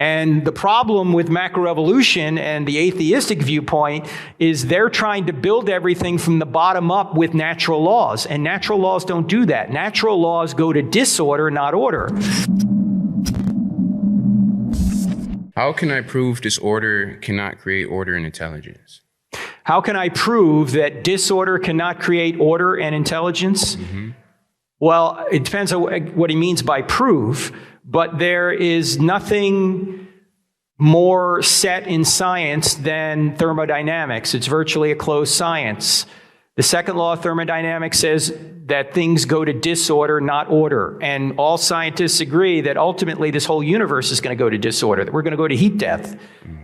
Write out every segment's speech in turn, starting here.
And the problem with macroevolution and the atheistic viewpoint is they're trying to build everything from the bottom up with natural laws. And natural laws don't do that. Natural laws go to disorder, not order. How can I prove disorder cannot create order and intelligence? How can I prove that disorder cannot create order and intelligence? Well, it depends on what he means by prove, but there is nothing more set in science than thermodynamics. It's virtually a closed science. The second law of thermodynamics says that things go to disorder, not order. And all scientists agree that ultimately this whole universe is going to go to disorder, that we're going to go to heat death.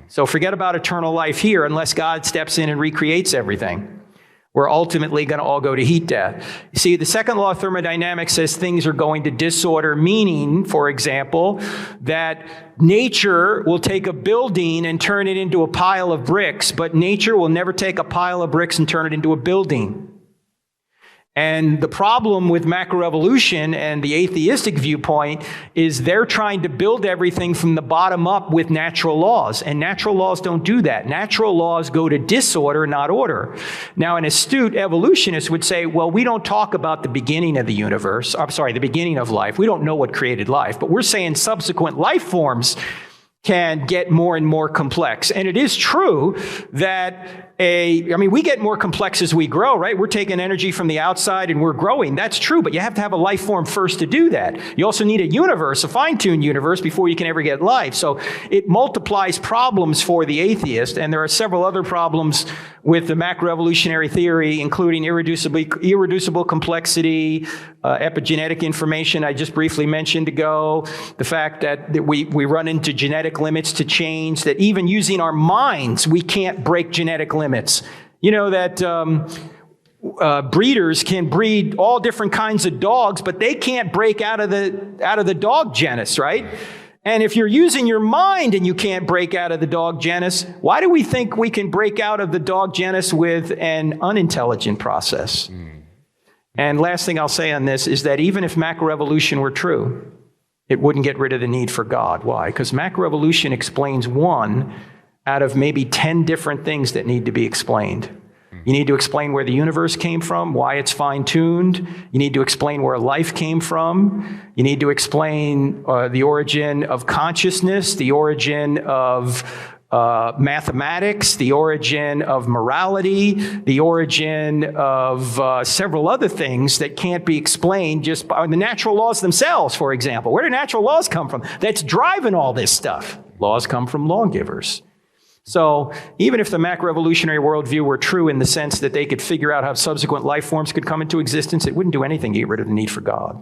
So forget about eternal life here unless God steps in and recreates everything. We're ultimately going to all go to heat death. You see, the second law of thermodynamics says things are going to disorder, meaning, for example, that nature will take a building and turn it into a pile of bricks, but nature will never take a pile of bricks and turn it into a building. And the problem with macroevolution and the atheistic viewpoint is they're trying to build everything from the bottom up with natural laws. And natural laws don't do that. Natural laws go to disorder, not order. Now, an astute evolutionist would say, well, we don't talk about the beginning of the universe. I'm sorry, the beginning of life. We don't know what created life. But we're saying subsequent life forms can get more and more complex. And it is true that we get more complex as we grow, right? We're taking energy from the outside and we're growing. That's true, but you have to have a life form first to do that. You also need a universe, a fine-tuned universe, before you can ever get life. So it multiplies problems for the atheist, and there are several other problems with the macroevolutionary theory, including irreducible complexity, epigenetic information I just briefly mentioned ago, the fact that we run into genetic limits to change, that even using our minds, we can't break genetic limits. You know that breeders can breed all different kinds of dogs, but they can't break out of the dog genus, right? And if you're using your mind and you can't break out of the dog genus, why do we think we can break out of the dog genus with an unintelligent process? And last thing I'll say on this is that even if macroevolution were true, it wouldn't get rid of the need for God. Why? Because macroevolution explains one out of maybe 10 different things that need to be explained. You need to explain where the universe came from, why it's fine-tuned. You need to explain where life came from. You need to explain the origin of consciousness, the origin of mathematics, the origin of morality, the origin of several other things that can't be explained just by the natural laws themselves, for example. Where do natural laws come from? That's driving all this stuff. Laws come from lawgivers. So even if the macroevolutionary worldview were true in the sense that they could figure out how subsequent life forms could come into existence, it wouldn't do anything to get rid of the need for God.